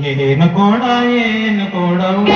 ಏನು ಕೊಡ ಏನು ಕೊಡವ್ವ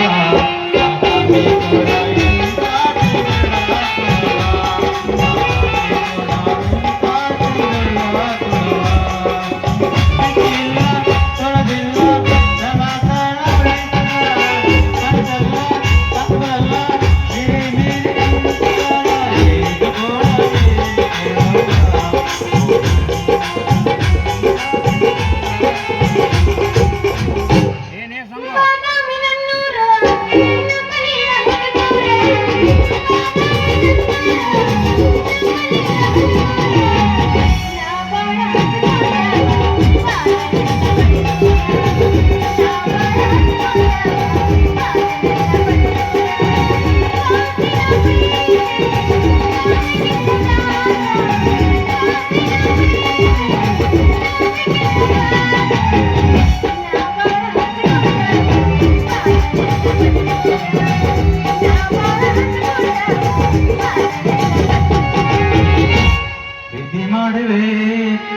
ಮಾಡುವೆ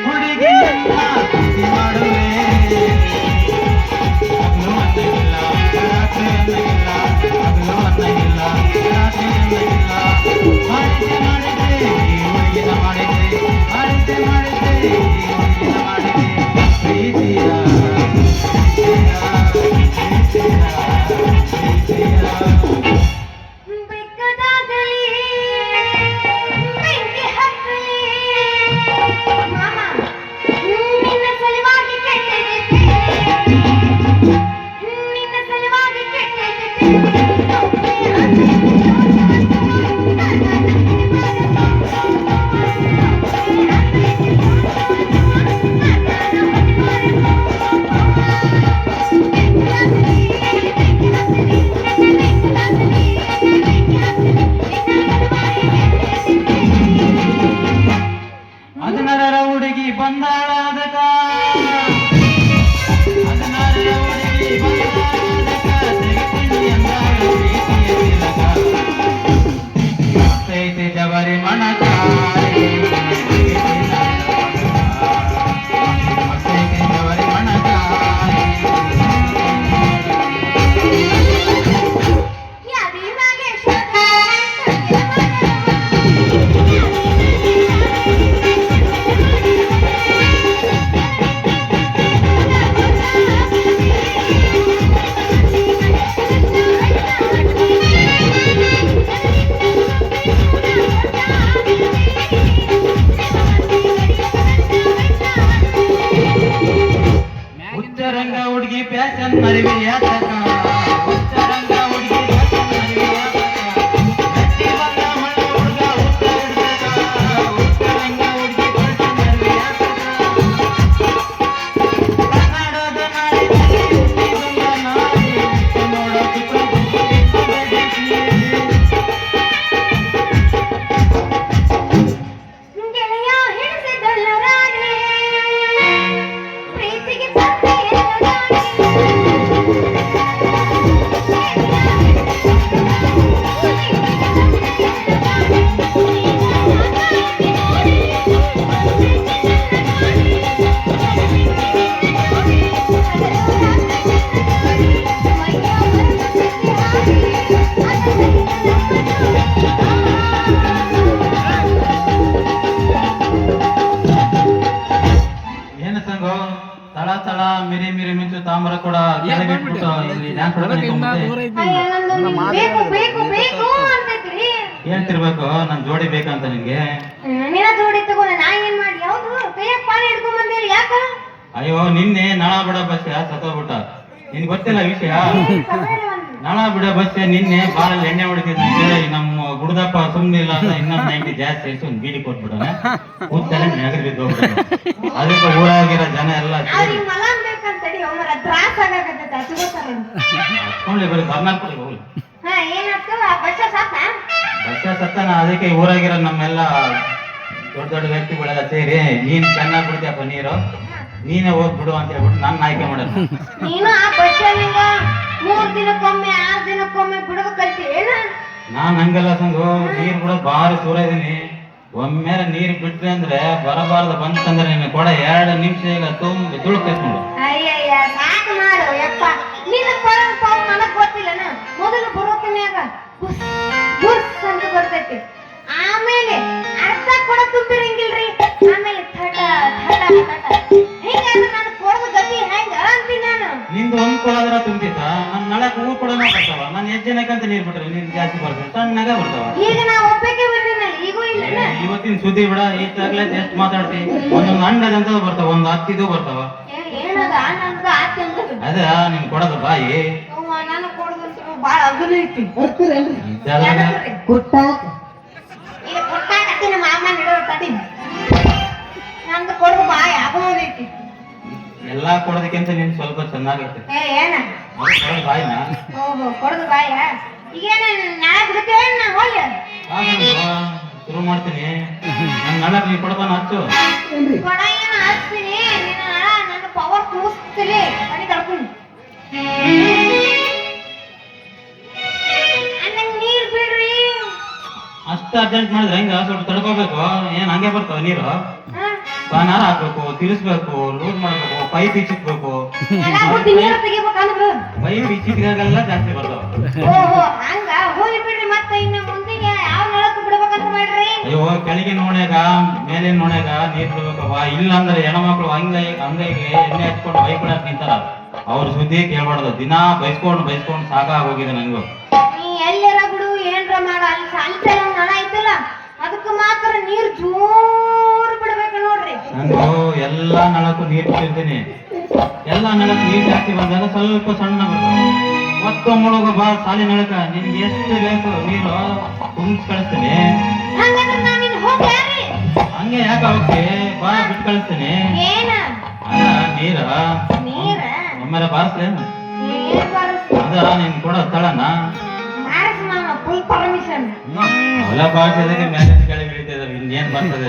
ಹುಡುಗಿ ಮಾಡುವೆ ಹಗಲು ಅನ್ನಗಿಲ್ಲ ರಾತ್ರಿ ಅನ್ನಗಿಲ್ಲ ಹಗಲು ಅನ್ನಗಿಲ್ಲ ರಾತ್ರಿ ಅನ್ನಗಿಲ್ಲ ಮಾಡಿದ್ದೆ ಮಾಡಿದ್ದೆ ಈ ಹುಡುಗಿನ ಮಾಡಿದ್ದೆ ಮಾಡಿದ್ದೆ ಮಾಡಿದ್ದೆ ಈ ಹುಡುಗಿನ ಮಾಡಿದ್ದೆ ಪ್ರೀತಿಯ ಹುಡುಗಿ ಬಂದಾಳ ಅದಕ ಮತ್ತೈತಿ ಜವರಿ ಮಣಕ ಮತ್ತೈತಿ ಜವರಿ ಮಣಕ ಉತ್ತರಂಗ ಹುಡುಗಿ ಪ್ಯಾಶನ್ ಮರಿವಿ ಯಾತಕ ಉತ್ತರಂಗ ಹುಡುಗಿ ಪ್ಯಾಶನ್ ಮರಿವಿ ಯಾತಕ ಗಟ್ಟಿ ಬಂದ ಮಳ ಹುಡುಗ ಉತ್ತ ಹಿಡ್ಬೇಕ ಉತ್ತರಂಗ ಹುಡುಗಿ ಪ್ಯಾಶನ್ ಮರಿವಿ ಯಾತಕ ಕನ್ನಡದ ನಾಡಿನಲ್ಲಿ ಹುಟ್ಟಿದುಂಗ ನಾಡಿ ನೋಡೋದಿಕ್ಕ ತಳ ತಳ ಮಿರಿ ಮಿರಿ ಮಿಂಚು ತಾಮ್ರ ಕೂಡ ಕೆಳಗಿಟ್ಬಿಟ್ಟು ಇಲ್ಲಿ ಹೇಳ್ತಿರ್ಬೇಕು ನನ್ ಜೋಡಿ ಬೇಕಂತ ನಿನ್ಗೆ ಅಯ್ಯೋ ನಿನ್ನೆ ನಳ ಬಿಡ ಬಸ್ ಸತ್ತೋಗ್ಬಿಟ್ಟ ನಿನ್ ಗೊತ್ತಿಲ್ಲ ವಿಷಯ ನಳ ಬಿಡ ಬಸ್ ನಿನ್ನೆ ಬಾಳಲ್ಲಿ ಎಣ್ಣೆ ಹೊಡಿತಿದ್ದೆ ನಮ್ಮ ಗುಡ್ದಪ್ಪ ಸುಮ್ನೆ ಇಲ್ಲ ಅಂತ ಇನ್ನೊಂದು 90 ಜಾಸ್ತಿ ಸೇರಿಸಿ ಒಂದು ಬೀಡಿ ಕೊಟ್ಬಿಡೋಣ ಕೂತಲೆ ನೆಗಡಿ ಬಿದ್ದು ಅದಕ್ಕೆ ಊರಾಗಿರೋ ಜನ ಎಲ್ಲ ಹಚ್ಕೊಂಡ್ಲಿ ಬರೀ ಕರ್ನಾಟಕ ಹೋಗ್ಲಿ ಬಸ್ ಸತ್ತನ ಅದಕ್ಕೆ ಊರಾಗಿರೋ ನಮ್ಮೆಲ್ಲ ದೊಡ್ಡ ದೊಡ್ಡ ವ್ಯಕ್ತಿಗಳೆಲ್ಲ ಸೇರಿ ನೀನ್ ಚೆನ್ನಾಗಿ ಬಿಡ್ತೀಯಪ್ಪ ನೀರು ನೀನೇ ಹೋಗ್ಬಿಡು ಅಂತ ಹೇಳ್ಬಿಟ್ಟು ನನ್ನ ಆಯ್ಕೆ ಮಾಡೋದು ನೀನು ಆ ಬಸ್ಸಲ್ಲಿಂದ 3 ದಿನಕ್ಕೊಮ್ಮೆ 6 ದಿನಕ್ಕೊಮ್ಮೆ ಬಿಡಬೇಕು ಕಲ್ತಿ ಏನ ನಾನ್ ಹಂಗಲ್ಲ ಸಂಗು ನೀರ್ ಕೂಡ ಬಾರಿ ಸೂರ ಇದೀನಿ ಒಮ್ಮೆ ನೀರ್ ಬಿಟ್ರಿ ಅಂದ್ರೆ ಬರಬಾರ್ದು ಬಂತಂದ್ರೆ ನಿನ್ನ ಕೊಡ 2 ನಿಮಿಷ ಈಗ ತುಂಬಿ ತುಳುಕೈತ್ ನೋಡು. ಅಯ್ಯಯ್ಯ ಸಾಕು ಮಾಡು ಯಪ್ಪ. ನಿನ್ನ ಕೊಡದ ಪಾವು ನನಗ್ ಗೊತ್ತಿಲ್ಲನ. ಮೊದಲು ಬರೋಕಿನ್ಯಾಗ ಬುಸ್ ಬುಸ್ ಅಂತ ಬರ್ತೈತಿ. ಆಮೇಲೆ ಅರ್ಧ ಕೊಡ ತುಂಬಿರಂಗಿಲ್ರಿ. ಆಮೇಲೆ ಥಟ ಥಟ ಥಟ ಹಿಂಗಾದ್ರೆ ನಾನು ಕೊಡದ ಗತಿ ಹೆಂಗ ಅಂತೀನಿ ನಾನು. ನಿಂದು ಒಂದ್ ಕೊಡದ್ರ ತುಂಬಿತ ನನ್ ನಳಕ್ ಹೂ ಕೊಡನ ಬರ್ತಾವ. ನಾನು ಹೆಜ್ಜೆನಕಂತ ನೀರ್ ಬಿಟ್ರೆ ನೀರ್ ಜಾಸ್ತಿ ಬರ್ತವೆ, ಸಣ್ಣಗ ಬರ್ತಾವ. ಈಗ ನಾ ಒಬ್ಬಕ್ಕೆ ಬಿಡ್ರಿನಲ್ಲ ಈಗೂ ಇಲ್ಲ. ಇವತ್ತಿನ ಸುದ್ದಿ ಬಿಡ, ಈಗಾಗ್ಲೇ ಎಷ್ಟು ಮಾತಾಡ್ತಿ. ಒಂದೊಂದು ಅಂಡದಂತ ಬರ್ತಾವ, ಒಂದು ಹತ್ತಿದು ಬರ್ತಾವ. ಏನದ ನನ್ಗ ಆತಿ ಅಂದದು. ಅದ ನಿನ್ ಕೊಡದ ಬಾಯಿ ನಾನು ಕೊಡದು ಬಾಳ ಅಗಲ ಐತಿ. ಕುಟ್ಟಾಕ ಈಗ ಕೊಟ್ಟಾಕತ್ತಿ ನಮ್ಮ ಅಮ್ಮ ನಿಡೋ ತಡಿ. ನಂದು ಕೊಡದು ಬಾಯಿ ಅಗಲೈತಿ. ಎಲ್ಲಾ ಕೊಡೋದಕ್ಕಿಂತ ನಿನ್ ಸ್ವಲ್ಪ ಚೆನ್ನಾಗೈತೆ. ಏನ ಕೊಡದ ಬಾಯಿನ ಓಹೋ ಕೊಡದು ಬಾಯ. ಈಗೇನ ನಾಳೆ ಬಿಡ್ತೇವೆ ನಾ ಹೋಗಿ ಶುರು ಮಾಡ್ತೀನಿ. ನನ್ ನಳಕ್ ನೀ ಕೊಡಬಾನ ಹಚ್ಚು. ಕೊಡ ಏನ ಹಚ್ತೀನಿ. ನಿನ್ನ ನನ್ನ ಪವರ್ ತೋರಿಸ್ತೀನಿ. ಮನೆ ಕಳ್ಕೊಂಡು ನಂಗೆ ನೀರ್ ಬಿಡ್ರಿ. ಅಷ್ಟ ಅರ್ಜೆಂಟ್ ಮಾಡಿದ್ರೆ ಹೆಂಗ ಸ್ವಲ್ಪ ತಡ್ಕೋಬೇಕು. ಏನ್ ಹಂಗೆ ಬರ್ತಾವ ನೀರು? ನಾರ ಹಾಕ್ಬೇಕು, ತಿರ್ಸ್ಬೇಕು, ಲೂಸ್ ಮಾಡ್ಬೇಕು, ಪೈಪ್ ಇಚ್ಚಿಕ್ಬೇಕು. ನೀರು ತೆಗಿಬೇಕಂದ್ರು ಪೈಪ್ ಇಚ್ಚಿಕ್ಕಾಗೆಲ್ಲ ಜಾಸ್ತಿ ಬರ್ತಾವ. ಓಹೋ ಹಂಗ ಹೋಗಿ ಬಿಡ್ರಿ. ಮತ್ತೆ ಇನ್ನು ಮುಂದಿಗೆ ಯಾವ ನಳಕ್ ಬಿಡ್ಬೇಕಂತ ಮಾಡ್ರಿ. ಅಯ್ಯೋ ಕೆಳಗಿನ ನೋಡ್ಯಾಗ ಮೇಲಿನ ನೋಡ್ಯಾಗ ನೀರ್ ಬಿಡ್ಬೇಕವ್ವ. ಇಲ್ಲ ಅಂದ್ರೆ ಹೆಣ್ಮಕ್ಳು ಅಂಗೈಗೆ ಎಣ್ಣೆ ಹಚ್ಕೊಂಡು ಬೈಕ್ ಬಿಡಕ್ ನಿಂತಾರ. ಅವ್ರ ಸುದ್ದಿ ಕೇಳ್ಬಾರ್ದು. ದಿನಾ ಬೈಸ್ಕೊಂಡು ಸಾಕಾಗೋಗಿದೆ ನಂಗು. ನೀ ಎಲ್ಲರ ಬಿಡು ಏನ್ರ ಮಾಡ. ಅಲ್ಲಿ ಸಾಲಿತ ನಳ ಐತಲ್ಲ ಅದಕ್ಕೆ ಮಾತ್ರ ನೀರ್ ಜೋರ್ ಬಿಡ್ಬೇಕು ನೋಡ್ರಿ. ನಂದು ಎಲ್ಲಾ ನಳಕ್ಕೂ ನೀರ್ ಬಿಟ್ಟಿರ್ತೀನಿ. ಎಲ್ಲಾ ನಳಕ್ ನೀರ್ ಜಾಸ್ತಿ ಬಂದಾಗ ಸ್ವಲ್ಪ ಸಣ್ಣ ಬರ್ತಾವ. ಒತ್ತು ಮುಳುಗ ಬಾ ಸಾಲಿ ನಳಕ ನಿನ್ಗೆ ಎಷ್ಟು ಬೇಕು ನೀರು ತುಂಬಿಸಿ ಕಳಿಸ್ತೀನಿ. ಹಂಗಂದ್ರೆ ನಾನು ನಿನ್ ಹೋಗ್ಯಾರಿ. ಹಂಗೆ ಯಾಕೆ ಹೋಗ್ತಿ? ಬಾ ಬಿಟ್ಟು ಕಳಿಸ್ತೀನಿ. ಏನ ಅದ ನೀರ ನೀರ ಒಮ್ಮೆಲೆ ಬಾರಿಸ್ಲೇನು? ನೀರ್ ಬರ್ಸ್ ಅದ ನೀನ್ ಕೊಡ ತಳನ ಮಾಡ್ಸ್ ಮಾಮ ಫುಲ್ ಪರ್ಮಿಷನ್. ಹೊಲ ಬಾರಿಸಿದಕ್ಕೆ ಮ್ಯಾನೇಜ್ ಕೆಳಗೆ ಇಳಿತಿದ್ದಾರೆ. ಇನ್ನೇನ್ ಬರ್ತದೆ?